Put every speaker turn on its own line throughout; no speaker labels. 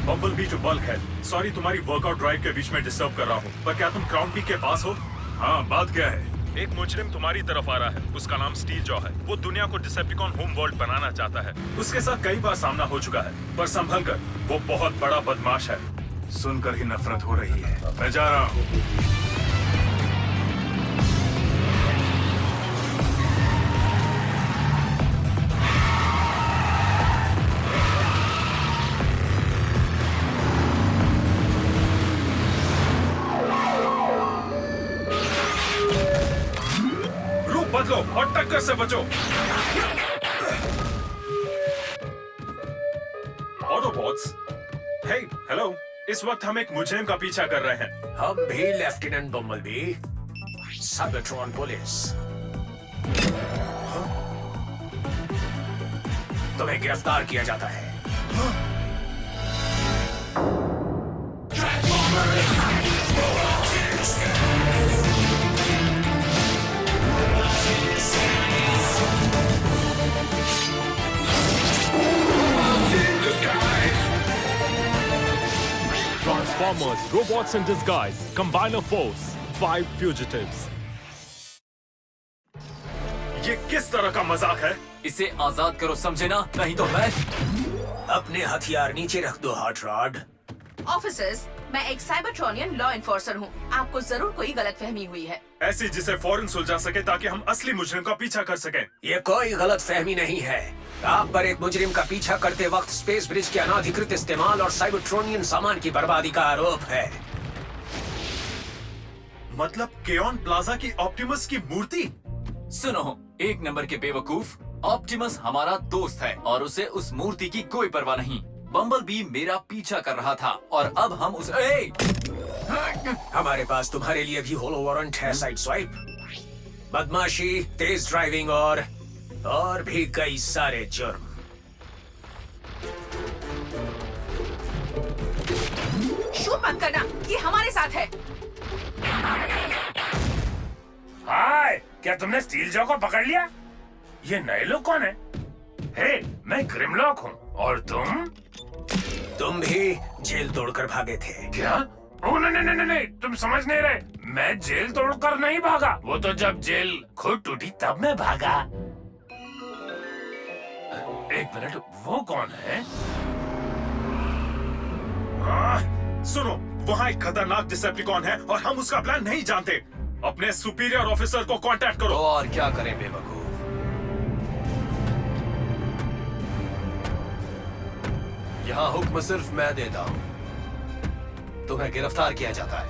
Bumblebee जो bulk है, sorry तुम्हारी वर्कआउट ड्राइव के बीच में डिस्टर्ब कर रहा हूँ, पर क्या तुम क्राउन पीक के पास हो? हाँ, बात क्या है? एक मुजरिम तुम्हारी तरफ आ रहा है, उसका नाम स्टील जॉ है। वो दुनिया को डिसेप्टिकॉन होम वर्ल्ड बनाना चाहता है। उसके साथ कई बार सामना हो चुका है, पर संभल कर, वो बहुत बड़ा बदमाश है। सुनकर ही नफरत हो रही है। मैं जा रहा हूँ। बदलो और टक्कर से बचो। ऑटोबॉट्स, हे, हेलो। इस वक्त हम एक मुजरिम का पीछा कर रहे हैं।
हम भी लेफ्टिनेंट बम्बलबी, साइबरट्रॉन पुलिस। तुम्हें गिरफ्तार किया जाता है।
Transformers, robots in disguise, combiner force, 5 fugitives.
ये किस तरह का मजाक है?
इसे आजाद करो, समझे ना? नहीं तो मैं।
अपने हथियार नीचे रख दो, हॉट रॉड।
ऑफिसर्स, मैं एक साइबरट्रॉनियन लॉ एनफोर्सर हूँ। आपको जरूर कोई गलतफहमी हुई है।
ऐसी जिसे फौरन सुलझा सके ताकि हम असली मुजरिम का पीछा कर सकें।
ये कोई गलतफहमी नहीं है। आप पर एक मुजरिम का पीछा करते वक्त स्पेस ब्रिज के अनाधिकृत इस्तेमाल और साइबरट्रोनियन सामान की बर्बादी का आरोप है।
मतलब केऑन प्लाजा की ऑप्टिमस की मूर्ति?
सुनो, एक नंबर के बेवकूफ, ऑप्टिमस हमारा दोस्त है और उसे उस मूर्ति की कोई परवाह नहीं। बम्बलबी मेरा पीछा कर रहा था और अब हम उस
हमारे पास तुम्हारे लिए भी होलो वारंट है, साइड स्वाइप, बदमाशी, तेज ड्राइविंग और भी कई सारे जुर्म।
शूट मत करना, ये हमारे साथ है।
हाय, क्या तुमने स्टील जॉ को पकड़ लिया? ये नए लोग कौन है? हे, मैं ग्रिमलॉक हूँ और तुम
भी जेल तोड़कर भागे थे
क्या? ओ नहीं, तुम समझ नहीं रहे। मैं जेल तोड़कर नहीं भागा। वो तो जब जेल खुद टूटी तब मैं भागा। एक मिनट, वो कौन है?
सुनो, वहाँ एक खतरनाक डिसेप्टिकॉन है और हम उसका प्लान नहीं जानते। अपने सुपीरियर ऑफिसर को कांटेक्ट करो।
और क्या करें बेवकूफ? यहाँ हुक्म सिर्फ मैं देता हूँ। तुम्हें गिरफ्तार किया जाता है।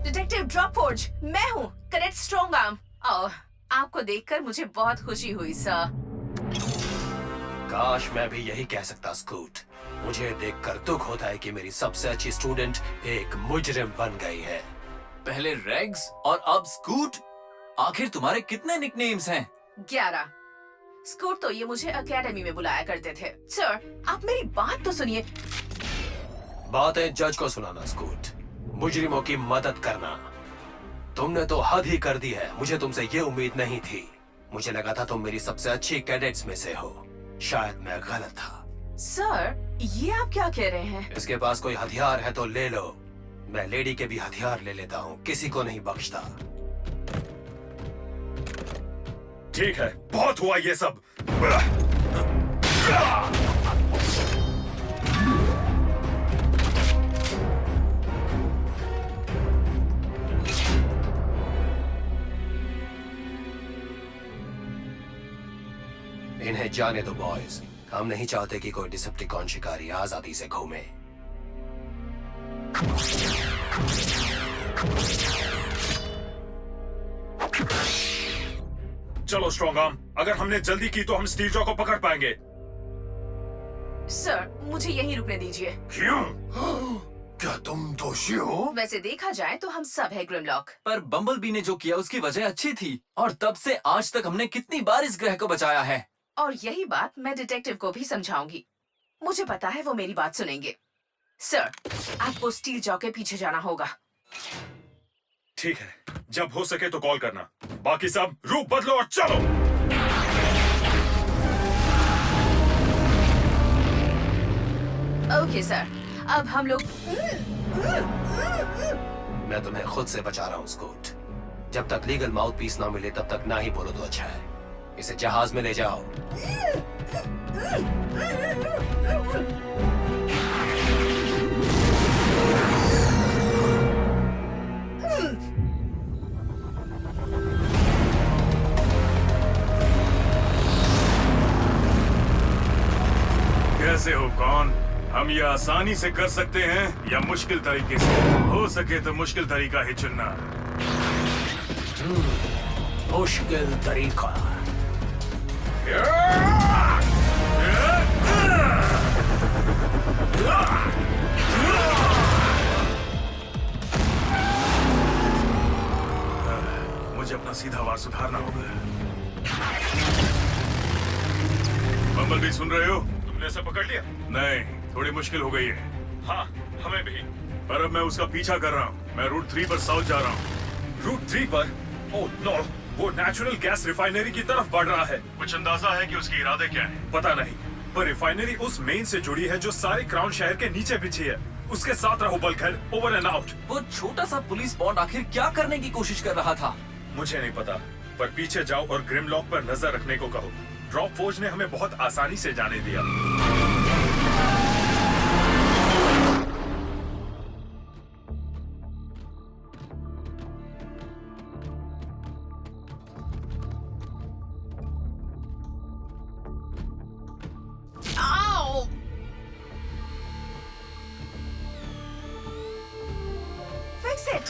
डिटेक्टिव ड्रॉपफोर्ज, मैं हूँ, करेक्ट स्ट्रॉन्ग आर्म। आपको देखकर मुझे बहुत खुशी हुई सर।
काश मैं भी यही कह सकता स्कूट। मुझे देखकर दुख होता है कि मेरी सबसे अच्छी स्टूडेंट एक मुजरिम बन गई है। पहले रेग्स और अब स्कूट। आखिर तुम्हारे कितने निकनेम्स हैं?
11। स्कूट तो ये मुझे एकेडमी में बुलाया करते थे। सर, आप मेरी बात तो सुनिए।
बातें जज को सुनाना स्कूट, मुजरिमों की मदद करना। तुमने तो हद ही कर दी है। मुझे तुमसे ये उम्मीद नहीं थी। मुझे लगा था तुम मेरी सबसे अच्छी कैडेट्स में से हो। शायद मैं गलत था।
सर, ये आप क्या कह रहे हैं?
इसके पास कोई हथियार है तो ले लो। मैं लेडी के भी हथियार ले लेता हूँ, किसी को नहीं बख्शता।
ठीक है, बहुत हुआ ये सब।
इन्हें जाने दो बॉयज। हम नहीं चाहते कि कोई डिसेप्टिकॉन शिकारी आजादी से घूमे।
चलो स्ट्रॉन्ग आर्म, अगर हमने जल्दी की तो हम स्टील जॉ को पकड़ पाएंगे।
सर, मुझे यहीं रुकने दीजिए।
क्यों? क्या तुम दोषी हो?
वैसे देखा जाए तो हम सब है ग्रिमलॉक।
पर बम्बलबी ने जो किया उसकी वजह अच्छी थी और तब से आज तक हमने कितनी बार इस ग्रह को बचाया है।
और यही बात मैं डिटेक्टिव को भी समझाऊंगी। मुझे पता है वो मेरी बात सुनेंगे। सर, आपको स्टील जॉ के पीछे जाना होगा।
ठीक है, जब हो सके तो कॉल करना। बाकी सब रूप बदलो और चलो।
ओके सर, अब हम लोग
मैं तुम्हें खुद से बचा रहा हूँ स्कूट। जब तक लीगल माउथ पीस ना मिले तब तक ना ही बोलो तो अच्छा है। इसे जहाज में ले जाओ।
कैसे हो कौन? हम ये आसानी से कर सकते हैं या मुश्किल तरीके से? हो सके तो मुश्किल तरीका ही चुनना।
मुश्किल तरीका।
मुझे अपना सीधा वार सुधारना होगा। बम्बल भी सुन रहे हो? तुमने इसे पकड़ लिया? नहीं, थोड़ी मुश्किल हो गई है। हाँ, हमें भी। पर अब मैं उसका पीछा कर रहा हूँ। मैं रूट 3 पर साउथ जा रहा हूँ। रूट 3 पर? ओह नो, वो नेचुरल गैस रिफाइनरी की तरफ बढ़ रहा है। कुछ अंदाजा है कि उसके इरादे क्या हैं? पता नहीं, पर रिफाइनरी उस मेन से जुड़ी है जो सारे क्राउन शहर के नीचे बिछी है। उसके साथ रहो बल्कहेड, ओवर एंड आउट।
वो छोटा सा पुलिस बॉन्ड आखिर क्या करने की कोशिश कर रहा था?
मुझे नहीं पता, पर पीछे जाओ और ग्रिमलॉक पर नजर रखने को कहो। ड्रॉप फोर्ज ने हमें बहुत आसानी से जाने दिया।
Fix it.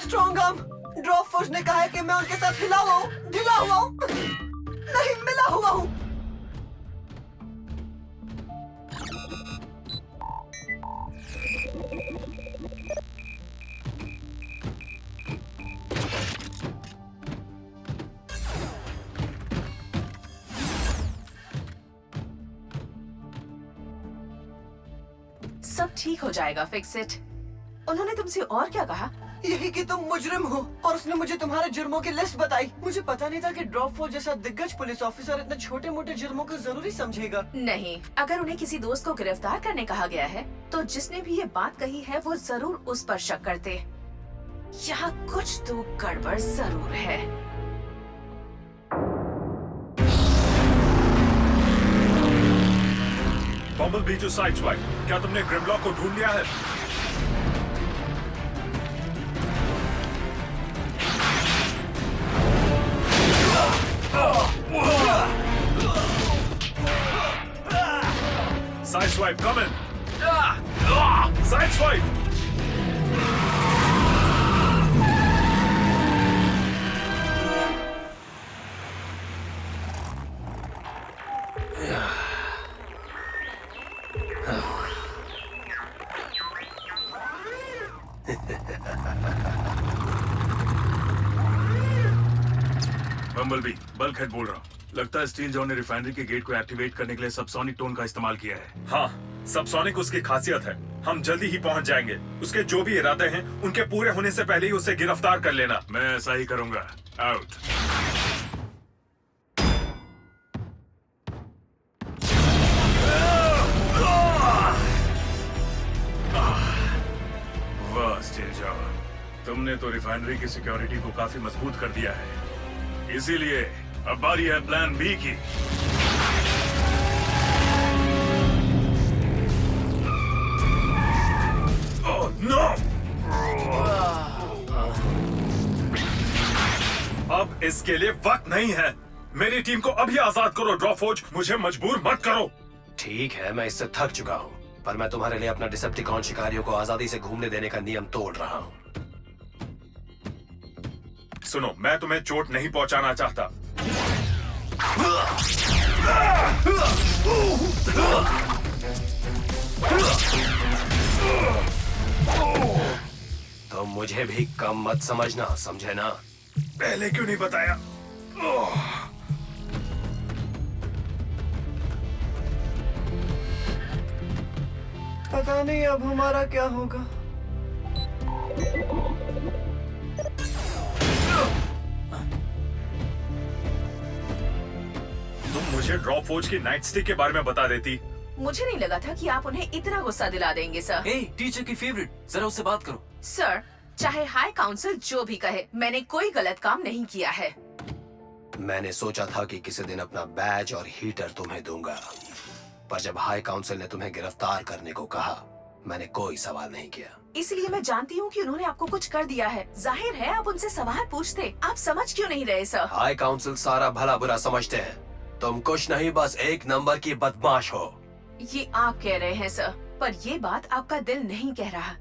Strong arm, drop force ने कहा है कि मैं उनके साथ ढिला हुआ हूँ, नहीं मिला हुआ हूँ।
सब ठीक हो जाएगा, फिक्स इट। उन्होंने तुमसे और क्या कहा?
यही कि तुम मुजरिम हो और उसने मुझे तुम्हारे जुर्मों की लिस्ट बताई। मुझे पता नहीं था कि ड्रॉप फोर्स जैसा दिग्गज पुलिस ऑफिसर इतने छोटे मोटे जुर्मों को जरूरी समझेगा।
नहीं, अगर उन्हें किसी दोस्त को गिरफ्तार करने कहा गया है तो जिसने भी ये बात कही है वो जरूर उस पर शक करते। यहाँ कुछ तो गड़बड़ जरूर है।
बम्बल टू साइड स्वाइप, क्या तुमने ग्रिमलॉक को ढूंढ लिया है? Side swipe, come in. Side swipe. Bumblebee, bulkhead बोल रहा हूँ। लगता है स्टील जॉ ने रिफाइनरी के गेट को एक्टिवेट करने के लिए सबसोनिक टोन का इस्तेमाल किया है। हाँ, सबसोनिक उसकी खासियत है। हम जल्दी ही पहुंच जाएंगे। उसके जो भी इरादे हैं, उनके पूरे होने से पहले ही उसे गिरफ्तार कर लेना। मैं ऐसा ही करूंगा। आउट। वाह स्टील जॉ, तुमने तो रिफाइनरी की सिक्योरिटी को काफी मजबूत कर दिया है। इसीलिए अब बारी है प्लान बी की। Oh no! अब इसके लिए वक्त नहीं है। मेरी टीम को अभी आजाद करो ड्रॉप फोर्ज, मुझे मजबूर मत करो।
ठीक है, मैं इससे थक चुका हूँ, पर मैं तुम्हारे लिए अपना डिसेप्टिकॉन शिकारियों को आजादी से घूमने देने का नियम तोड़ रहा हूँ।
सुनो, मैं तुम्हें चोट नहीं पहुंचाना चाहता।
तो मुझे भी कम मत समझना, समझे ना?
पहले क्यों नहीं बताया?
पता नहीं अब हमारा क्या होगा।
तुम मुझे ड्रॉप फोर्ज की नाइट स्टिक के बारे में बता देती
मुझे नहीं लगा था कि आप उन्हें इतना गुस्सा दिला देंगे सर।
ए, टीचर की फेवरेट, जरा उससे बात करो।
सर, चाहे हाई काउंसिल जो भी कहे, मैंने कोई गलत काम नहीं किया है।
मैंने सोचा था कि किसी दिन अपना बैज और हीटर तुम्हें दूंगा, पर जब हाई काउंसिल ने तुम्हें गिरफ्तार करने को कहा, मैंने कोई सवाल नहीं किया।
इसलिए मैं जानती हूँ कि उन्होंने आपको कुछ कर दिया है। जाहिर है आप उनसे सवाल पूछते। आप समझ क्यों नहीं रहे सर?
हाई काउंसिल सारा भला बुरा समझते हैं। तुम कुछ नहीं, बस एक नंबर की बदमाश हो।
ये आप कह रहे हैं सर, पर ये बात आपका दिल नहीं कह रहा।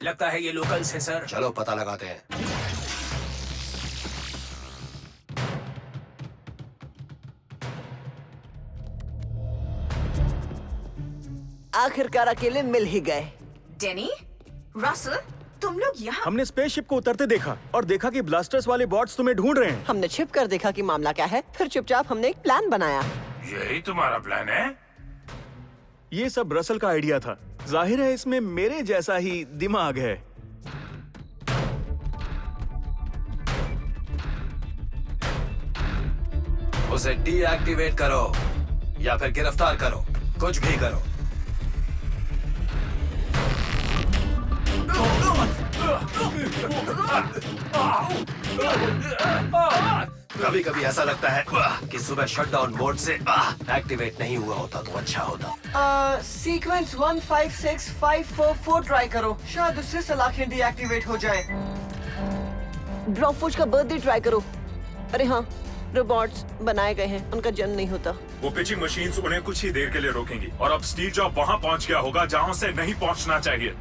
लगता है ये लोकल्स है सर।
चलो पता लगाते हैं।
आखिरकार अकेले मिल ही गए।
डेनी, रसल, तुम लोग यहाँ?
हमने स्पेसशिप को उतरते देखा और देखा कि ब्लास्टर्स वाले बॉट्स तुम्हें ढूंढ रहे हैं।
हमने छिप कर देखा कि मामला क्या है, फिर चुपचाप हमने एक प्लान बनाया।
यही तुम्हारा प्लान है?
ये सब रसल का आइडिया था। जाहिर है इसमें मेरे जैसा ही दिमाग है।
उसे डीएक्टिवेट करो या फिर गिरफ्तार करो, कुछ भी करो। कभी कभी ऐसा लगता है कि सुबह शटडाउन मोड से एक्टिवेट नहीं हुआ होता तो अच्छा होता।
सीक्वेंस 156544 ट्राई करो, शायद उससे सलाखें डीएक्टिवेट हो जाए। ड्रॉप फोर्ज का बर्थडे ट्राई करो। अरे हाँ, रोबोट्स बनाए गए हैं, उनका जन्म नहीं होता।
वो पिचिंग मशीन्स उन्हें कुछ ही देर के लिए रोकेंगी और अब स्टील जॉब वहाँ पहुँच गया होगा जहाँ से नहीं पहुँचना चाहिए।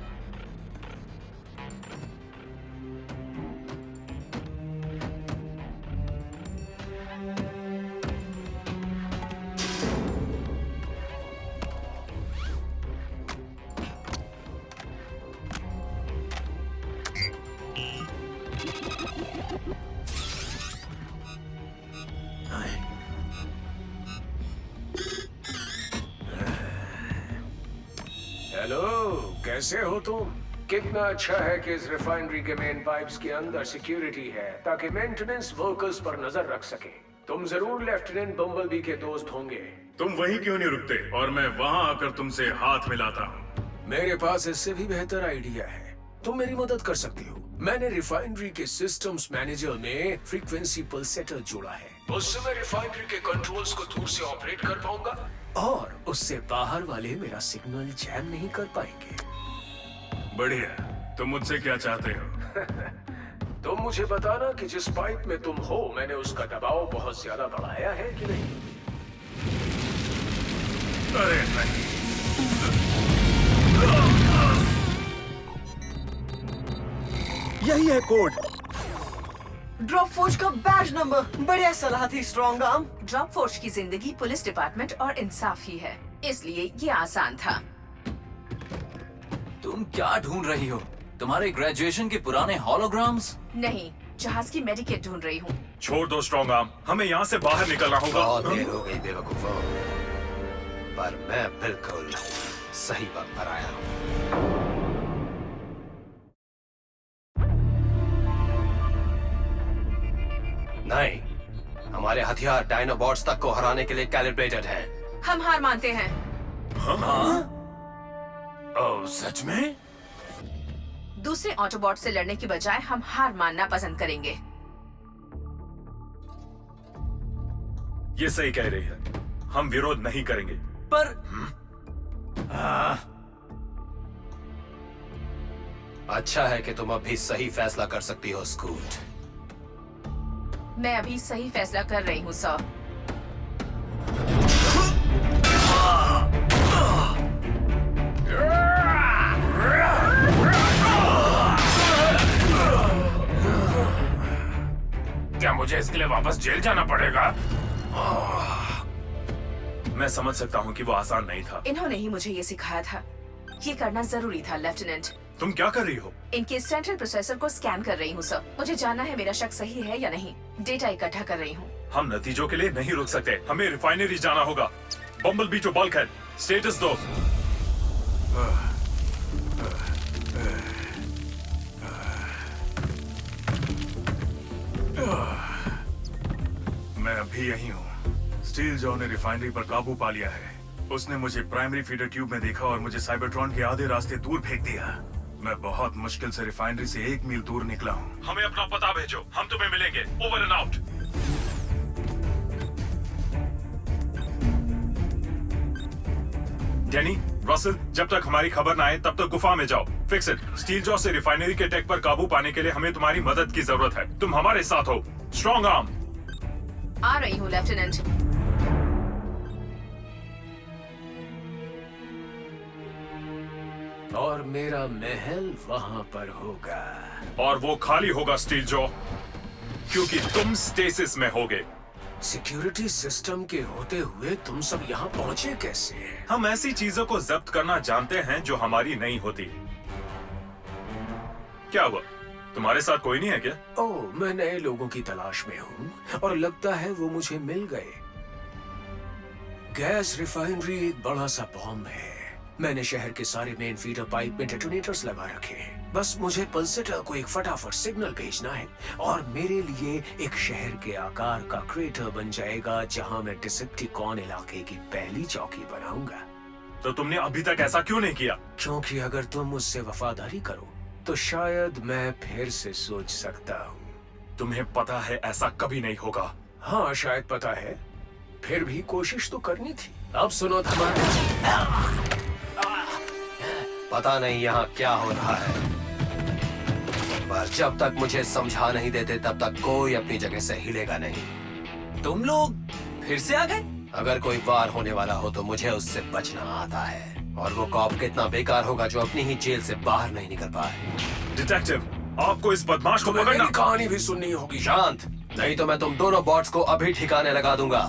हेलो, कैसे हो तुम? कितना अच्छा है कि इस रिफाइनरी के मेन पाइप्स के अंदर सिक्योरिटी है ताकि मेंटेनेंस वर्कर्स पर नजर रख सके। तुम जरूर लेफ्टिनेंट बम्बलबी के दोस्त होंगे।
तुम वहीं क्यों नहीं रुकते और मैं वहाँ आकर तुमसे हाथ मिलाता हूँ।
मेरे पास इससे भी बेहतर आइडिया है, तुम मेरी मदद कर सकती हो। मैंने रिफाइनरी के सिस्टम्स मैनेजर में फ्रीक्वेंसी पल्सेटर जोड़ा है। उससे मैं रिफाइनरी के कंट्रोल्स को दूर से ऑपरेट कर पाऊंगा और उससे बाहर वाले मेरा सिग्नल जैम नहीं कर पाएंगे।
बढ़िया, तुम मुझसे क्या चाहते हो?
तुम मुझे बताना कि जिस पाइप में तुम हो, मैंने उसका दबाव बहुत ज्यादा बढ़ाया है कि नहीं।
अरे नहीं।
यही है कोड।
ड्रॉप फोर्ज का बैज नंबर। बढ़िया सलाह थी स्ट्रॉन्ग आर्म।
ड्रॉप फोर्स की जिंदगी पुलिस डिपार्टमेंट और इंसाफ ही है, इसलिए ये आसान था।
तुम क्या ढूंढ रही हो? तुम्हारे ग्रेजुएशन के पुराने हॉलोग्राम्स?
नहीं, जहाज की मेडिकेट ढूंढ रही हूँ।
छोड़ दो स्ट्रॉन्ग आर्म, हमें यहाँ से बाहर निकलना होगा।
बहुत देर हो गई बेवकूफों, पर मैं बिल्कुल सही वक्त पर आया हूँ। नहीं, हमारे हथियार डायनोबॉट्स तक को हराने के लिए कैलिब्रेटेड हैं।
हम हार मानते हैं।
ओह, सच में?
दूसरे ऑटोबॉट से लड़ने की बजाय हम हार मानना पसंद करेंगे।
ये सही कह रही है, हम विरोध नहीं करेंगे।
पर
अच्छा है कि तुम अभी सही फैसला कर सकती हो स्कूट।
मैं अभी सही फैसला कर रही हूँ सर।
क्या मुझे इसके लिए वापस जेल जाना पड़ेगा?
मैं समझ सकता हूँ कि वो आसान नहीं था।
इन्होंने ही मुझे ये सिखाया था। ये करना जरूरी था लेफ्टिनेंट।
तुम क्या कर रही हो?
इनके सेंट्रल प्रोसेसर को स्कैन कर रही हूँ सर। मुझे जानना है मेरा शक सही है या नहीं। डेटा इकट्ठा कर रही हूँ।
हम नतीजों के लिए नहीं रुक सकते, हमें रिफाइनरी जाना होगा। बम्बलबी टू बल्कहेड, स्टेटस दो। मैं अभी यही हूँ। स्टील जॉ ने रिफाइनरी पर काबू पा लिया है। उसने मुझे प्राइमरी फीडर ट्यूब में देखा और मुझे साइबरट्रॉन के आधे रास्ते दूर फेंक दिया। मैं बहुत मुश्किल से रिफाइनरी से 1 मील दूर निकला हूँ। हमें अपना पता भेजो, हम तुम्हें मिलेंगे। Over and out. Danny, Russell, जब तक हमारी खबर ना आए तब तक गुफा में जाओ। Fix it. स्टील जॉ से रिफाइनरी के टेक पर काबू पाने के लिए हमें तुम्हारी मदद की जरूरत है। तुम हमारे साथ हो। Strong arm.
आ रही हूँ लेफ्टिनेंट।
और मेरा महल वहां पर होगा।
और वो खाली होगा स्टील जॉ, क्योंकि तुम स्टेसिस में होगे।
सिक्योरिटी सिस्टम के होते हुए तुम सब यहाँ पहुँचे कैसे?
हम ऐसी चीजों को जब्त करना जानते हैं जो हमारी नहीं होती। क्या हुआ? तुम्हारे साथ कोई नहीं है क्या?
ओह, मैं नए लोगों की तलाश में हूँ और लगता है वो मुझे मिल गए। गैस रिफाइनरी एक बड़ा सा बॉम्ब है। मैंने शहर के सारे मेन फीडर पाइप में डेटोनेटर्स लगा रखे हैं। बस मुझे पल्सेटर को एक फटाफट सिग्नल भेजना है और मेरे लिए एक शहर के आकार का क्रेटर बन जाएगा जहां मैं डिसेप्टिकॉन इलाके की पहली चौकी बनाऊंगा।
तो तुमने अभी तक ऐसा क्यों नहीं किया?
क्योंकि अगर तुम मुझसे वफादारी करो तो शायद मैं फिर से सोच सकता हूँ।
तुम्हें पता है ऐसा कभी नहीं होगा।
हाँ, शायद पता है, फिर भी कोशिश तो करनी थी। अब सुनो धमाल।
पता नहीं यहाँ क्या हो रहा है, पर जब तक मुझे समझा नहीं देते तब तक कोई अपनी जगह से हिलेगा नहीं।
तुम लोग फिर से आ गए?
अगर कोई वार होने वाला हो तो मुझे उससे बचना आता है। और वो कॉप कितना बेकार होगा जो अपनी ही जेल से बाहर नहीं निकल पाए।
डिटेक्टिव, आपको इस बदमाश को
तुम्हें
पकड़ना।
मेरी कहानी भी सुननी होगी।
शांत, नहीं तो मैं तुम दोनों बॉट्स को अभी ठिकाने लगा दूंगा।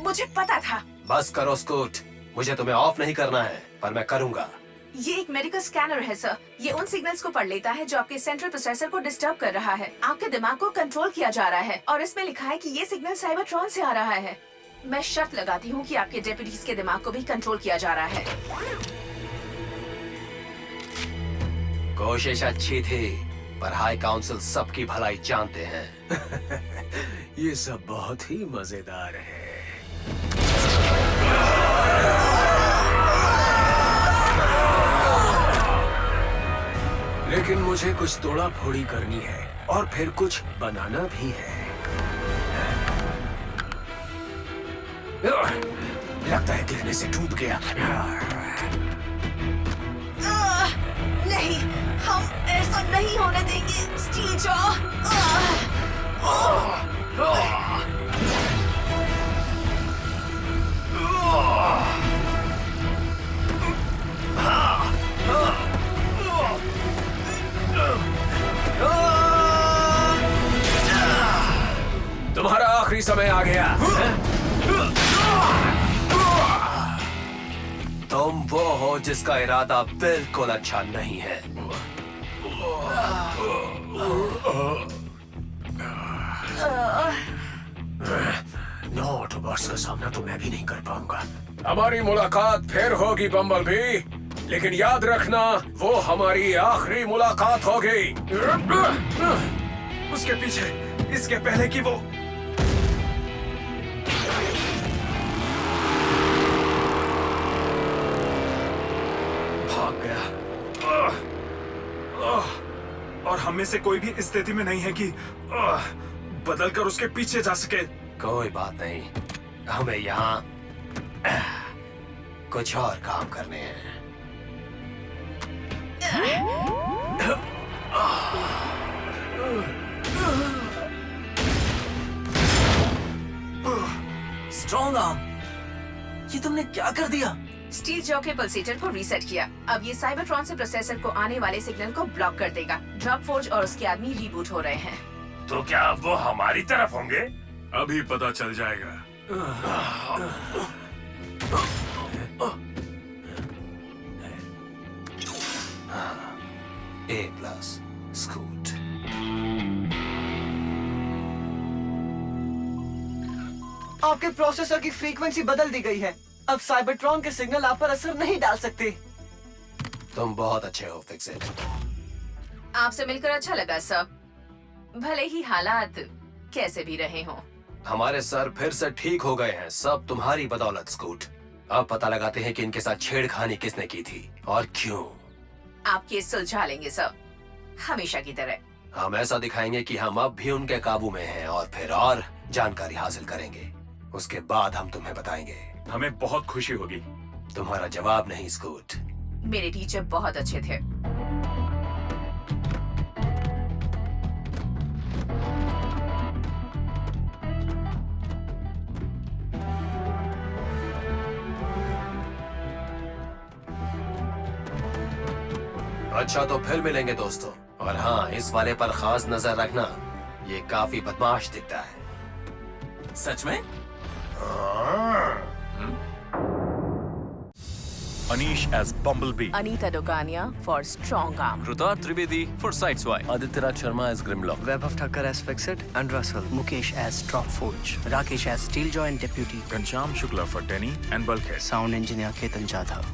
मुझे पता था।
बस करो स्कूट, मुझे तुम्हें ऑफ नहीं करना है, पर मैं करूंगा।
ये एक मेडिकल स्कैनर है सर। ये उन सिग्नल्स को पढ़ लेता है जो आपके सेंट्रल प्रोसेसर को डिस्टर्ब कर रहा है। आपके दिमाग को कंट्रोल किया जा रहा है और इसमें लिखा है कि ये सिग्नल साइबरट्रॉन से आ रहा है। मैं शर्त लगाती हूँ कि आपके डेप्यूटीज के दिमाग को भी कंट्रोल किया जा रहा है।
कोशिश अच्छी थी, पर हाई काउंसिल सबकी भलाई जानते हैं।
ये सब बहुत ही मजेदार है। लेकिन मुझे कुछ तोड़ा फोड़ी करनी है और फिर कुछ बनाना भी है। लगता है गिरने से टूट गया।
नहीं, हम ऐसा नहीं होने देंगे स्टील जॉ।
तुम्हारा आखिरी समय आ गया।
तुम वो हो जिसका इरादा बिल्कुल अच्छा नहीं है।
ऑटोबॉट्स का सामना तो मैं भी नहीं कर पाऊंगा। हमारी मुलाकात फिर होगी बम्बलबी, लेकिन याद रखना वो हमारी आखिरी मुलाकात होगी।
उसके पीछे, इसके पहले कि वो भाग गया। और हम में से कोई भी इस स्थिति में नहीं है कि बदलकर उसके पीछे जा सके।
कोई बात नहीं, हमें यहाँ कुछ और काम करने हैं।
स्ट्रॉन्ग आर्म, ये तुमने क्या कर दिया?
स्टील जॉ के पल्सेटर को रीसेट किया। अब ये साइबरट्रॉन से प्रोसेसर को आने वाले सिग्नल को ब्लॉक कर देगा। ड्रॉप फोर्ज और उसके आदमी रीबूट हो रहे हैं।
तो क्या अब वो हमारी तरफ होंगे?
अभी पता चल जाएगा।
A+ scoot.
आपके प्रोसेसर की फ्रीक्वेंसी बदल दी गई है। अब साइबरट्रॉन के सिग्नल आप पर असर नहीं डाल सकते।
तुम बहुत अच्छे हो फिक्स इट।
आपसे मिलकर अच्छा लगा सर। भले ही हालात कैसे भी रहे हो।
हमारे सर फिर से ठीक हो गए हैं, सब तुम्हारी बदौलत स्कूट। अब पता लगाते हैं कि इनके साथ छेड़खानी किसने की थी और क्यों।
आप केस सुलझा लेंगे सर, हमेशा की तरह।
हम ऐसा दिखाएंगे कि हम अब भी उनके काबू में हैं और फिर और जानकारी हासिल करेंगे। उसके बाद हम तुम्हें बताएंगे।
हमें बहुत खुशी होगी।
तुम्हारा जवाब नहीं स्कूट।
मेरे टीचर बहुत अच्छे थे।
अच्छा तो फिर मिलेंगे दोस्तों। और हाँ, इस वाले पर खास नजर रखना, ये काफी बदमाश दिखता है।
सच में?
Anish as Bumblebee.
Anita Dogania for Strong Arm.
Rutar Trivedi for Sideswipe.
Aditya Raj Sharma as Grimlock.
Web of Thakkar as Fixit and Russell. Mukesh as Dropforge. Rakesh as Steeljaw and Deputy.
Ghanshyam Shukla for Denny and Bulkhead.
Sound engineer Ketan Jadhav.